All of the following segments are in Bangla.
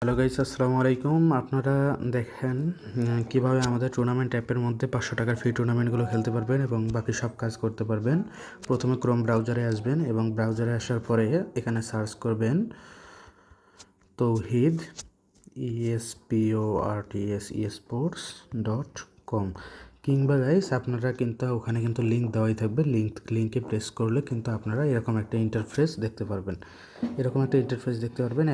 হ্যালো গাইস, আসসালামু আলাইকুম। আপনারা দেখেন কিভাবে আমাদের টুর্নামেন্ট অ্যাপের মধ্যে 500 টাকার ফ্রি টুর্নামেন্টগুলো খেলতে পারবেন এবং বাকি সব কাজ করতে পারবেন। প্রথমে ক্রোম ব্রাউজারে আসবেন এবং ব্রাউজারে আসার পরে এখানে সার্চ করবেন তৌহিদ esports.com কিংবা গাইস আপনারা কিন্তু ওখানে কিন্তু লিঙ্ক দেওয়াই থাকবে। লিঙ্কে প্রেস করলে কিন্তু আপনারা এরকম একটা ইন্টারফেস দেখতে পারবেন।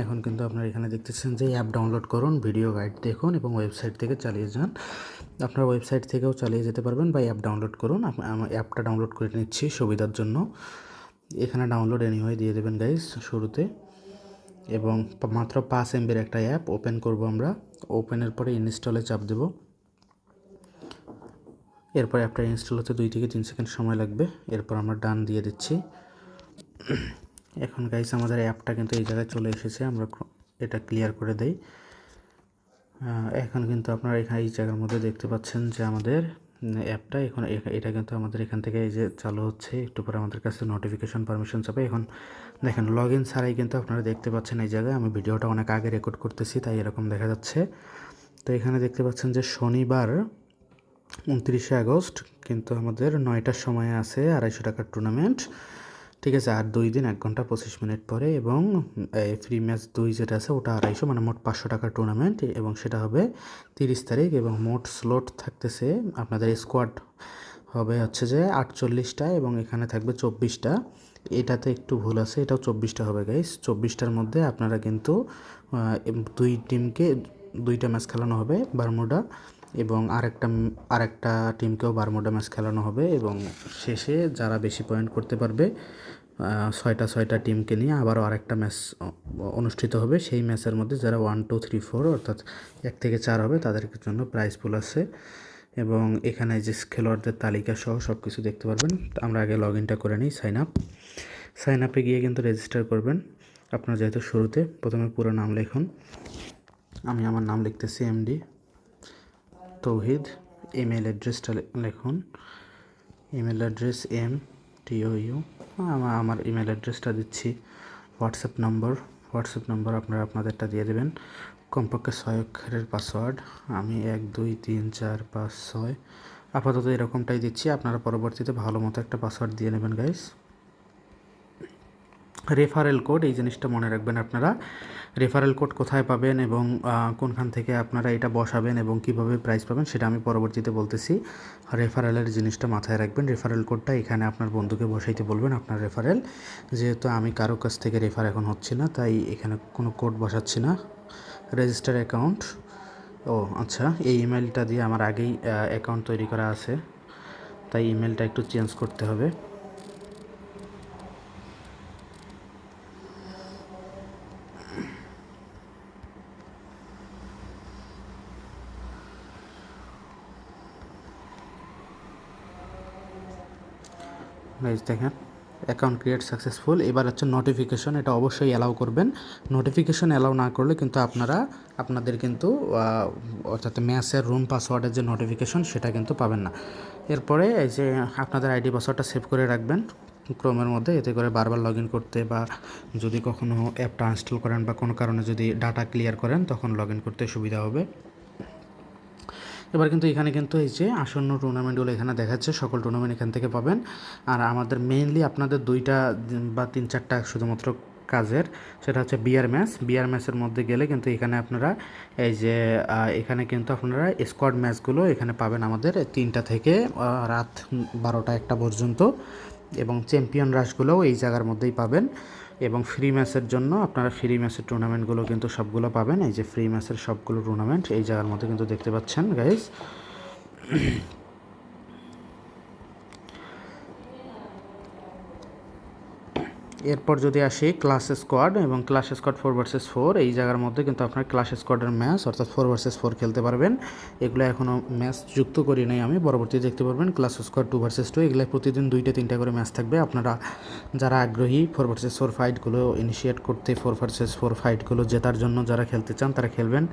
এখন কিন্তু আপনারা এখানে দেখতেছেন যে অ্যাপ ডাউনলোড করুন, ভিডিও গাইড দেখুন এবং ওয়েবসাইট থেকে চালিয়ে যান। আপনারা ওয়েবসাইট থেকেও চালিয়ে যেতে পারবেন বা অ্যাপ ডাউনলোড করুন। আমি অ্যাপটা ডাউনলোড করে নিচ্ছি সুবিধার জন্য। এখানে ডাউনলোড এনিওয়ে দিয়ে দেবেন গাইস শুরুতে, এবং মাত্র 5 MBর একটা অ্যাপ ওপেন করব আমরা। ওপেনের পরে ইনস্টলে চাপ দেব। এরপর অ্যাপটা ইনস্টল হতে 2 থেকে 3 সেকেন্ড সময় লাগবে। এরপর আমরা ডান দিয়ে দিচ্ছি। এখন গাইস আমাদের অ্যাপটা কিন্তু এই জায়গায় চলে এসেছে। আমরা এটা ক্লিয়ার করে দেই। এখন কিন্তু আপনারা এখানে এই জায়গার মধ্যে দেখতে পাচ্ছেন যে আমাদের অ্যাপটা এখন এটা কিন্তু আমাদের এখান থেকে এই যে চালু হচ্ছে। একটু পরে আমাদের কাছে নোটিফিকেশন পারমিশন যাবে। এখন দেখেন লগ ইন ছাড়াই কিন্তু আপনারা দেখতে পাচ্ছেন এই জায়গায় আমি ভিডিওটা অনেক আগে রেকর্ড করতেছি, তাই এরকম দেখা যাচ্ছে। তো এখানে দেখতে পাচ্ছেন যে শনিবার 29শে আগস্ট কিন্তু আমাদের 9টার সময় আছে 250 টাকার টুর্নামেন্ট। ঠিক আছে, আর 2 দিন 1 ঘন্টা 25 মিনিট পরে, এবং ফ্রি ম্যাচ 2 যেটা আছে ওটা 250, মানে মোট 500 টাকার টুর্নামেন্ট, এবং সেটা হবে 30 তারিখ। এবং মোট স্লট থাকতেছে আপনাদের স্কোয়াড হবে হচ্ছে যে 48টা এবং এখানে থাকবে 24টা। এটাতে একটু ভুল আছে, এটাও 24টা হবে গাইস। 24টার মধ্যে আপনারা কিন্তু 2 টিমকে 2টা ম্যাচ খেলানো হবে বারমুডা, এবং আরেকটা টিমকেও বারমুডা ম্যাচ খেলানো হবে। এবং শেষে যারা বেশি পয়েন্ট করতে পারবে 6টা টিমকে নিয়ে আবারও আরেকটা ম্যাচ অনুষ্ঠিত হবে। সেই ম্যাচের মধ্যে যারা 1 2 3 4 অর্থাৎ 1 থেকে 4 হবে তাদের জন্য প্রাইজ পুল আছে। এবং এখানে যে খেলোয়াড়দের তালিকা সহ সব কিছু দেখতে পারবেন। আমরা আগে লগ ইনটা করে নিই। সাইন আপে গিয়ে কিন্তু রেজিস্টার করবেন। আপনার যেহেতু শুরুতে প্রথমে পুরো নাম লিখুন। আমি আমার নাম লিখতেছি এমডি তৌহিদ। ইমেল অ্যাড্রেসটা লিখুন। Email address MTOU। আমার ইমেল অ্যাড্রেসটা দিচ্ছি। হোয়াটসঅ্যাপ নম্বর আপনারা আপনাদেরটা দিয়ে দেবেন। কমপক্ষে 6 অক্ষরের পাসওয়ার্ড। আমি 1 2 3 4 5 6 আপাতত এরকমটাই দিচ্ছি। আপনারা পরবর্তীতে ভালো মতো একটা পাসওয়ার্ড দিয়ে নেবেন গাইস। রেফারেল কোড, এই জিনিসটা মনে রাখবেন আপনারা। রেফারেল কোড কোথায় পাবেন এবং কোনখান থেকে আপনারা এটা বসাবেন এবং কিভাবে প্রাইস পাবেন সেটা আমি পরবর্তীতে বলতেছি। রেফারেলের জিনিসটা মাথায় রাখবেন। রেফারেল কোডটা এখানে আপনার বন্ধুকে বসাইতে বলবেন আপনার রেফারেল। যেহেতু আমি কারো কাছ থেকে রেফার এখন হচ্ছে না, তাই এখানে কোনো কোড বসাচ্ছি না। রেজিস্টার অ্যাকাউন্ট, ও আচ্ছা, এই ইমেলটা দিয়ে আমার আগেই অ্যাকাউন্ট তৈরি করা আছে, তাই ইমেলটা একটু চেঞ্জ করতে হবে। গাইজ দেখেন অ্যাকাউন্ট ক্রিয়েট সাকসেসফুল। এবার হচ্ছে নোটিফিকেশন, এটা অবশ্যই অ্যালাউ করবেন। নোটিফিকেশন অ্যালাউ না করলে কিন্তু আপনাদের কিন্তু অর্থাৎ ম্যাচের রুম পাসওয়ার্ডের যে নোটিফিকেশন সেটা কিন্তু পাবেন না। এরপরে এই যে আপনাদের আইডি পাসওয়ার্ডটা সেভ করে রাখবেন ক্রোমের মধ্যে, এতে করে বারবার লগ ইন করতে বা যদি কখনও অ্যাপটা ইনস্টল করেন বা কোনো কারণে যদি ডাটা ক্লিয়ার করেন তখন লগ ইন করতে সুবিধা হবে। এবার কিন্তু এখানে কিন্তু এই যে আসন্ন টুর্নামেন্টগুলো এখানে দেখাচ্ছে, সকল টুর্নামেন্ট এখান থেকে পাবেন। আর আমাদের মেইনলি আপনাদের 2টা বা 3-4টা শুধুমাত্র কাজের, সেটা হচ্ছে বিয়ার ম্যাচের মধ্যে গেলে কিন্তু এখানে আপনারা এই যে এখানে কিন্তু আপনারা স্কোয়াড ম্যাচগুলো এখানে পাবেন আমাদের 3টা থেকে রাত 12টা 1টা পর্যন্ত, এবং চ্যাম্পিয়ন রাশগুলোও এই জায়গার মধ্যেই পাবেন। এবং ফ্রি ম্যাচের জন্য আপনারা ফ্রি ম্যাচের টুর্নামেন্টগুলো কিন্তু সবগুলো পাবেন। এই যে ফ্রি ম্যাচের সবগুলো টুর্নামেন্ট এই জায়গার মধ্যে কিন্তু দেখতে পাচ্ছেন গাইজ। এরপর যদি আসি ক্লাস স্কোয়াড এবং ক্লাস স্কোয়াড 4 vs 4, এই জায়গার মধ্যে কিন্তু আপনার ক্লাস স্কোয়াডের ম্যাচ অর্থাৎ 4 vs 4 খেলতে পারবেন। এগুলো এখনও ম্যাচ যুক্ত করি নাই আমি, পরবর্তীতে দেখতে পারবেন। ক্লাস স্কোয়াড 2 vs 2, এগুলো প্রতিদিন 2-3টা করে ম্যাচ থাকবে। আপনারা যারা আগ্রহী 4 vs 4 ফাইটগুলো ইনিশিয়েট করতে, 4 vs 4 ফাইটগুলো জেতার জন্য যারা খেলতে চান তারা খেলবেন।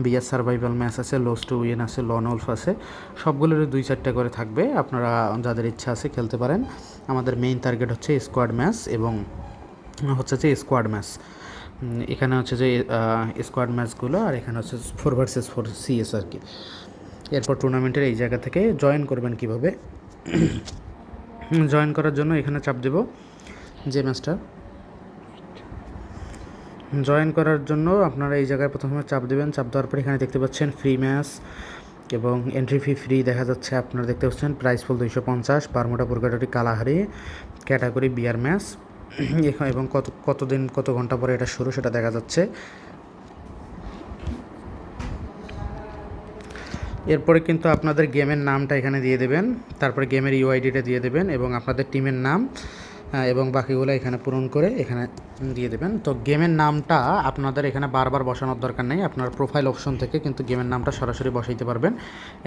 বিয়ার সার্ভাইভাল ম্যাচ আছে, লোস টু উইন আছে, লন ওলফ আছে, সবগুলোরই 2-4টা করে থাকবে। আপনারা যাদের ইচ্ছা আছে খেলতে পারেন। আমাদের মেইন টার্গেট হচ্ছে স্কোয়াড ম্যাচ এবং হচ্ছে যে স্কোয়াড ম্যাচ। এখানে হচ্ছে যে স্কোয়াড ম্যাচগুলো, আর এখানে হচ্ছে 4 vs 4 CS আর কি। এরপর টুর্নামেন্টের এই জায়গা থেকে জয়েন করবেন কিভাবে, জয়েন করার জন্য এখানে চাপ দেব যে ম্যাচটা জয়েন করার জন্য আপনারা এই জায়গায় প্রথমে চাপ দেবেন। চাপ দেওয়ার পর এখানে দেখতে পাচ্ছেন ফ্রি ম্যাচ এবং এন্ট্রি ফি ফ্রি দেখা যাচ্ছে। আপনারা দেখতে পাচ্ছেন প্রাইস ফুল 250, বারমুডা পুরগাটরি কালাহারি ক্যাটাগরি বিয়ার ম্যাচ এবং কতদিন কত ঘন্টা পরে এটা শুরু সেটা দেখা যাচ্ছে। এরপরে কিন্তু আপনাদের গেমের নামটা এখানে দিয়ে দেবেন, তারপরে গেমের ইউআইডিটা দিয়ে দেবেন এবং আপনাদের টিমের নাম এবং বাকিগুলো এখানে পূরণ করে এখানে দিয়ে দেবেন। তো গেমের নামটা আপনাদের এখানে বারবার বসানোর দরকার নেই, আপনার প্রোফাইল অপশন থেকে কিন্তু গেমের নামটা সরাসরি বসাইতে পারবেন।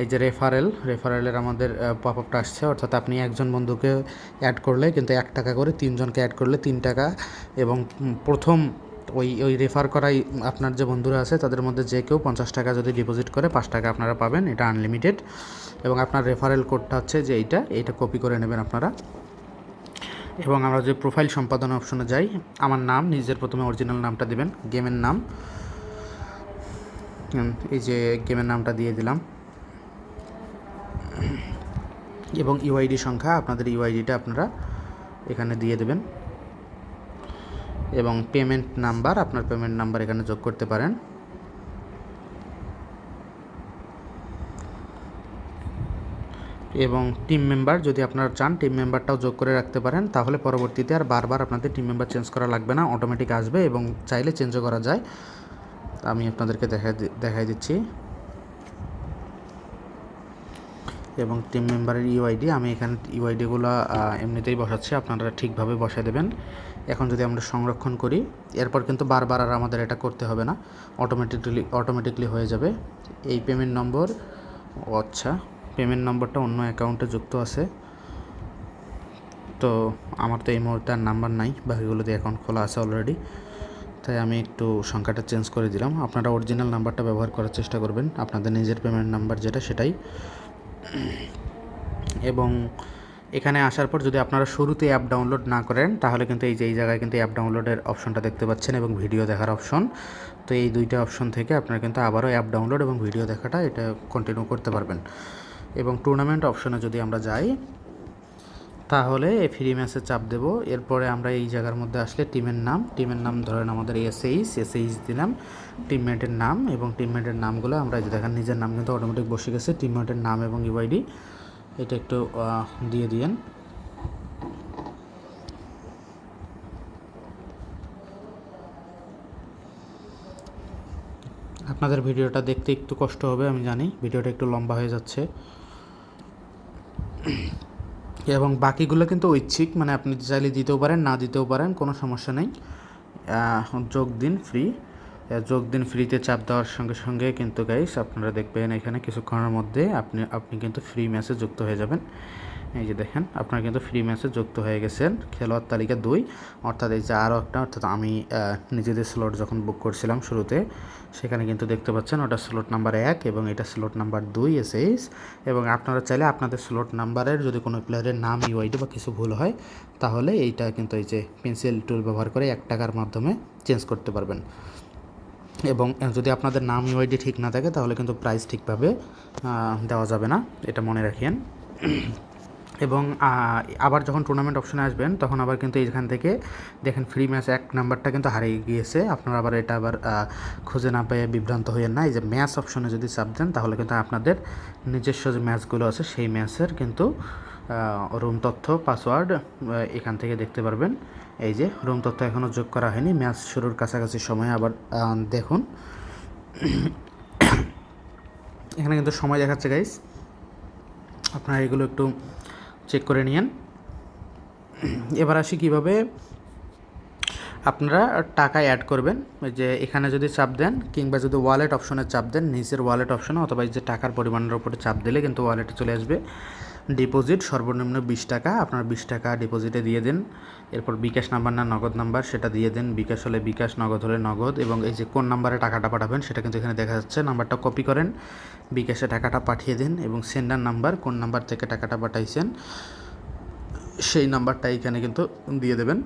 এই যে রেফারেলের আমাদের পপ আপটা আসছে, অর্থাৎ আপনি একজন বন্ধুকে অ্যাড করলে কিন্তু 1 টাকা করে, 3 জনকে অ্যাড করলে 3 টাকা, এবং প্রথম ওই রেফার করাই আপনার যে বন্ধুরা আছে তাদের মধ্যে যে কেউ 50 টাকা যদি ডিপোজিট করে 5 টাকা আপনারা পাবেন, এটা আনলিমিটেড। এবং আপনার রেফারেল কোডটা হচ্ছে যে এইটা কপি করে নেবেন আপনারা। এবং আমরা যে প্রোফাইল সম্পাদন অপশনে যাই, আমার নাম, নিজের প্রথমে অরিজিনাল নামটা দেবেন, গেমের নাম, এই যে গেমের নামটা দিয়ে দিলাম, এবং ইউআইডি সংখ্যা, আপনাদের ইউআইডিটা আপনারা এখানে দিয়ে দেবেন, এবং পেমেন্ট নাম্বার, আপনার পেমেন্ট নাম্বার এখানে যোগ করতে পারেন। এবং টিম মেম্বার যদি আপনারা চান টিম মেম্বারটাও যোগ করে রাখতে পারেন, তাহলে পরবর্তীতে আর বারবার আপনাদের টিম মেম্বার চেঞ্জ করা লাগবে না, অটোমেটিক আসবে এবং চাইলে চেঞ্জও করা যায়। আমি আপনাদেরকে দেখাই দিচ্ছি। এবং টিম মেম্বারের ইউআইডি, আমি এখানে ইউআইডিগুলো এমনিতেই বসাচ্ছি, আপনারা ঠিকভাবে বসায় দেবেন। এখন যদি আমরা সংরক্ষণ করি, এরপর কিন্তু বারবার আর আমাদের এটা করতে হবে না, অটোমেটিকলি হয়ে যাবে। এই পেমেন্ট নম্বর, আচ্ছা পেমেন্ট নম্বরটা অন্য অ্যাকাউন্টে যুক্ত আছে, তো আমার তো এই মুহূর্তে আর নাম্বার নাই, বাকিগুলো দিয়ে অ্যাকাউন্ট খোলা আছে অলরেডি, তাই আমি একটু সংখ্যাটা চেঞ্জ করে দিলাম। আপনারা অরিজিনাল নাম্বারটা ব্যবহার করার চেষ্টা করবেন, আপনাদের নিজের পেমেন্ট নাম্বার যেটা সেটাই। এবং এখানে আসার পর যদি আপনারা শুরুতে অ্যাপ ডাউনলোড না করেন, তাহলে কিন্তু এই জায়গায় কিন্তু অ্যাপ ডাউনলোডের অপশনটা দেখতে পাচ্ছেন এবং ভিডিও দেখার অপশন। তো এই দুইটা অপশন থেকে আপনারা কিন্তু আবারও অ্যাপ ডাউনলোড এবং ভিডিও দেখাটা এটা কন্টিনিউ করতে পারবেন। এবং টুর্নামেন্ট অপশনে যদি আমরা যাই, তাহলে এই ফ্রি ম্যাচে চাপ দেব। এরপরে আমরা এই জায়গার মধ্যে আসলে টিমের নাম ধরেন আমাদের এসএইচ দিলাম, টিমমেটের নাম, এবং টিমমেটের নামগুলো আমরা যে দেখেন নিজের নাম কিন্তু অটোমেটিক বসে গেছে, টিমমেটের নাম এবং ইউআইডি এটা একটু দিয়ে দিয়েন। আপনাদের ভিডিওটা দেখতে একটু কষ্ট হবে আমি জানি, ভিডিওটা একটু লম্বা হয়ে যাচ্ছে। এবং বাকিগুলো কিন্তু ঐচ্ছিক, মানে আপনি চাইলে দিতেও পারেন, না দিতেও পারেন, কোনো সমস্যা নেই। যোগ দিন ফ্রিতে চাপ দেওয়ার সঙ্গে সঙ্গে কিন্তু গাইস আপনারা দেখবেন এখানে কিছুক্ষণের মধ্যে আপনি কিন্তু ফ্রি ম্যাচে যুক্ত হয়ে যাবেন। এই যে দেখেন আপনারা কিন্তু ফ্রি ম্যাচে যুক্ত হয়ে গেছেন, খেলোয়াড় তালিকা 2, অর্থাৎ এই যে আরও একটা, অর্থাৎ আমি নিজেদের স্লট যখন বুক করছিলাম শুরুতে, সেখানে কিন্তু দেখতে পাচ্ছেন ওটা স্লট নাম্বার 1 এবং এটা স্লট নাম্বার 2 এসএইচ। এবং আপনারা চাইলে আপনাদের স্লট নাম্বারের যদি কোনো প্লেয়ারের নাম ইউআইডি বা কিছু ভুল হয়, তাহলে এইটা কিন্তু এই যে পেন্সিল টুল ব্যবহার করে 1 টাকার মাধ্যমে চেঞ্জ করতে পারবেন। এবং যদি আপনাদের নাম ইউআইডি ঠিক না থাকে, তাহলে কিন্তু প্রাইস ঠিকভাবে দেওয়া যাবে না, এটা মনে রাখেন। এবং আবার যখন টুর্নামেন্ট অপশনে আসবেন, তখন আবার কিন্তু এইখান থেকে দেখেন ফ্রি ম্যাচ 1 নাম্বারটা কিন্তু হারিয়ে গিয়েছে, আপনারা আবার এটা খুঁজে না পেয়ে বিভ্রান্ত হইয়েন না। এই যে ম্যাচ অপশনে যদি চাপ দেন, তাহলে কিন্তু আপনাদের নিজস্ব যে ম্যাচগুলো আছে সেই ম্যাচের কিন্তু রুম তথ্য, পাসওয়ার্ড এখান থেকে দেখতে পারবেন। এই যে রুম তথ্য এখনও যোগ করা হয়নি, ম্যাচ শুরুর কাছাকাছি সময়ে আবার দেখুন, এখানে কিন্তু সময় দেখাচ্ছে গাইস, আপনারা এগুলো একটু চেক করে নিন। এবার আসি কীভাবে আপনারা টাকা অ্যাড করবেন। যে এখানে যদি চাপ দেন, কিংবা যদি ওয়ালেট অপশনে চাপ দেন, নিচের ওয়ালেট অপশনে, অথবা এই যে টাকার পরিমাণের উপরে চাপ দিলে কিন্তু ওয়ালেটে চলে আসবে। ডিপোজিট সর্বনিম্ন 20 টাকা, আপনার 20 টাকা ডিপোজিটে দিয়ে দিন। এরপর বিকাশ নাম্বার না নগদ নাম্বার সেটা দিয়ে দিন, বিকাশ হলে বিকাশ, নগদ হলে নগদ। এবং এই যে কোন নাম্বারে টাকাটা পাঠাবেন সেটা কিন্তু এখানে দেখা যাচ্ছে, নাম্বারটা কপি করেন, বিকাশে টাকাটা পাঠিয়ে দিন, এবং সেন্ডার নাম্বার, কোন নাম্বার থেকে টাকাটা পাঠাইছেন সেই নাম্বারটা এখানে কিন্তু দিয়ে দেবেন।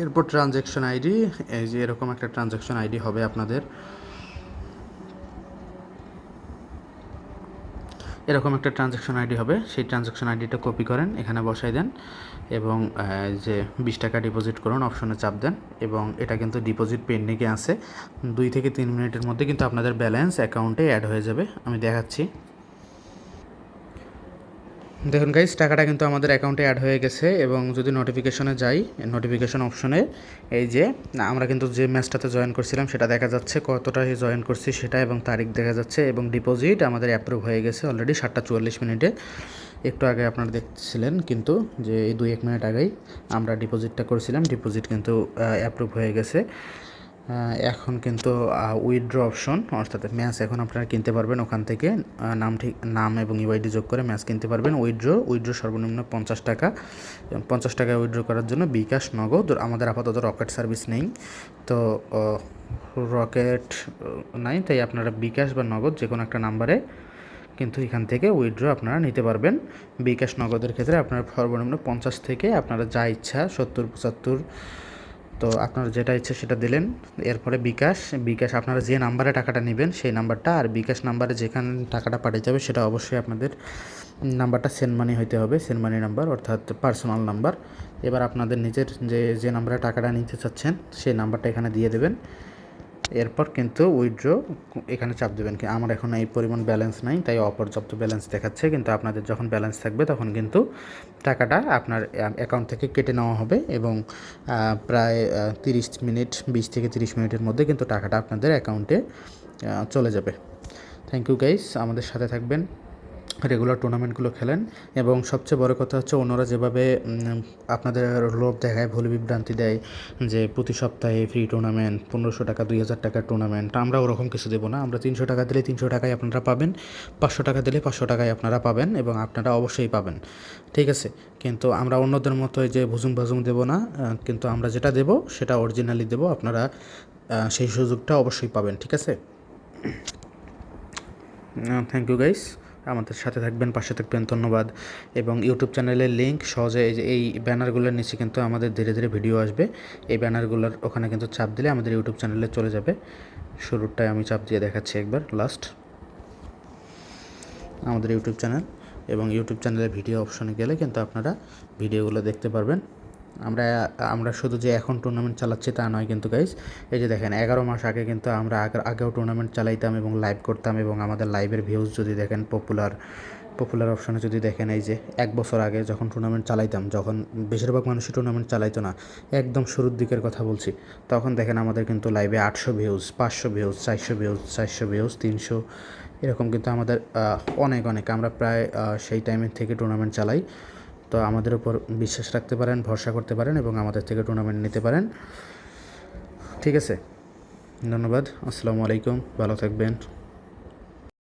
এরপর ট্রানজ্যাকশন আইডি, এই যে এরকম একটা ট্রানজ্যাকশন আইডি হবে আপনাদের, এরকম একটা ট্রানজ্যাকশন আইডি হবে। সেই ট্রানজ্যাকশন আইডিটা কপি করেন, এখানে বসাই দেন এবং যে 20 টাকা ডিপোজিট করুন অপশনে চাপ দেন এবং এটা কিন্তু ডিপোজিট পেন্ডিংয়ে আছে। 2 থেকে 3 মিনিটের মধ্যে কিন্তু আপনাদের ব্যালেন্স অ্যাকাউন্টে অ্যাড হয়ে যাবে। আমি দেখাচ্ছি। দেখুন গাইস, টাকাটা কিন্তু আমাদের অ্যাকাউন্টে অ্যাড হয়ে গেছে এবং যদি নোটিফিকেশনে যাই, নোটিফিকেশন অপশনে এই যে আমরা কিন্তু যে ম্যাচটাতে জয়েন করছিলাম সেটা দেখা যাচ্ছে, কতটা জয়েন করছি সেটা এবং তারিখ দেখা যাচ্ছে এবং ডিপোজিট আমাদের অ্যাপ্রুভ হয়ে গেছে অলরেডি 7:44 মিনিটে। একটু আগে আপনারা দেখছিলেন কিন্তু যে এই 2-1 মিনিট আগেই আমরা ডিপোজিটটা করেছিলাম, ডিপোজিট কিন্তু অ্যাপ্রুভ হয়ে গেছে। এখন কিন্তু উইথড্র অপশন, অর্থাৎ ম্যাচ এখন আপনারা কিনতে পারবেন ওখান থেকে, নাম এবং ইউআইডি যোগ করে ম্যাচ কিনতে পারবেন। উইথড্র সর্বনিম্ন 50 টাকা। 50 টাকা উইথড্র করার জন্য বিকাশ, নগদ, আমাদের আপাতত রকেট সার্ভিস নেই, তো রকেট নাই, তাই আপনারা বিকাশ বা নগদ যে কোনো একটা নাম্বারে কিন্তু এখান থেকে উইথড্র আপনারা নিতে পারবেন। বিকাশ নগদের ক্ষেত্রে আপনার সর্বনিম্ন 50 থেকে আপনারা যা ইচ্ছা 70-75, তো আপনারা যেটা ইচ্ছে সেটা দিলেন। এরপরে বিকাশ আপনারা যে নাম্বারে টাকাটা নেবেন সেই নাম্বারটা, আর বিকাশ নাম্বারে যেখানে টাকাটা পাঠিয়ে যাবে সেটা অবশ্যই আপনাদের নাম্বারটা সেন্ড মানি হইতে হবে, সেন্ড মানি নাম্বার অর্থাৎ পার্সোনাল নাম্বার। এবার আপনাদের নিজের যে নাম্বারে টাকাটা নিতে চাচ্ছেন সেই নাম্বারটা এখানে দিয়ে দেবেন। এরপর কিন্তু উইথড্র এখানে চাপ দেবেন। কি আমার এখন এই পরিমাণ ব্যালেন্স নাই, তাই অপর্যাপ্ত ব্যালেন্স দেখাচ্ছে, কিন্তু আপনাদের যখন ব্যালেন্স থাকবে তখন কিন্তু টাকাটা আপনার অ্যাকাউন্ট থেকে কেটে নেওয়া হবে এবং প্রায় 20 থেকে 30 মিনিটের মধ্যে কিন্তু টাকাটা আপনাদের অ্যাকাউন্টে চলে যাবে। থ্যাংক ইউ গাইস, আমাদের সাথে থাকবেন, রেগুলার টুর্নামেন্টগুলো খেলেন এবং সবচেয়ে বড় কথা হচ্ছে অন্যরা যেভাবে আপনাদের লোভ দেখায়, ভুল বিভ্রান্তি দেয় যে প্রতি সপ্তাহে ফ্রি টুর্নামেন্ট, 1500 টাকা 2000 টাকার টুর্নামেন্ট, আমরা ওরকম কিছু দেবো না। আমরা 300 টাকা দিলে 300 টাকায় আপনারা পাবেন, 500 টাকা দিলে 500 টাকায় আপনারা পাবেন এবং আপনারা অবশ্যই পাবেন, ঠিক আছে। কিন্তু আমরা অন্যদের মতো যে ভুজুম ভাজুম দেবো না, কিন্তু আমরা যেটা দেবো সেটা অরিজিনালি দেবো, আপনারা সেই সুযোগটা অবশ্যই পাবেন, ঠিক আছে। থ্যাংক ইউ গাইস, আমাদের সাথে থাকবেন, পাশে থাকবেন, ধন্যবাদ। এবং ইউটিউব চ্যানেলের লিঙ্ক সহজে এই ব্যানারগুলোর নিচে কিন্তু আমাদের ধীরে ধীরে ভিডিও আসবে, এই ব্যানারগুলোর ওখানে কিন্তু চাপ দিলে আমাদের ইউটিউব চ্যানেলে চলে যাবে। শুরুরটায় আমি চাপ দিয়ে দেখাচ্ছি একবার, লাস্ট আমাদের ইউটিউব চ্যানেল, এবং ইউটিউব চ্যানেলের ভিডিও অপশনে গেলে কিন্তু আপনারা ভিডিওগুলো দেখতে পারবেন। আমরা শুধু যে এখন টুর্নামেন্ট চালাচ্ছি তা নয় কিন্তু গাইস, এই যে দেখেন 11 মাস আগে কিন্তু আমরা আগেও টুর্নামেন্ট চালাইতাম এবং লাইভ করতাম, এবং আমাদের লাইভের ভিউজ যদি দেখেন পপুলার অপশনে যদি দেখেন, এই যে 1 বছর আগে যখন টুর্নামেন্ট চালাইতাম, যখন বেশিরভাগ মানুষই টুর্নামেন্ট চালাইতো না, একদম শুরুর দিকের কথা বলছি, তখন দেখেন আমাদের কিন্তু লাইভে 800 ভিউজ, 500 ভিউজ, 400 ভিউজ, 300, এরকম কিন্তু আমাদের অনেক আমরা প্রায় সেই টাইমের থেকে টুর্নামেন্ট চালাই। তো আমাদের উপর বিশ্বাস রাখতে পারেন, ভরসা করতে পারেন এবং আমাদের থেকে টুর্নামেন্ট নিতে পারেন, ঠিক আছে। ধন্যবাদ, আসসালামু আলাইকুম, ভালো থাকবেন।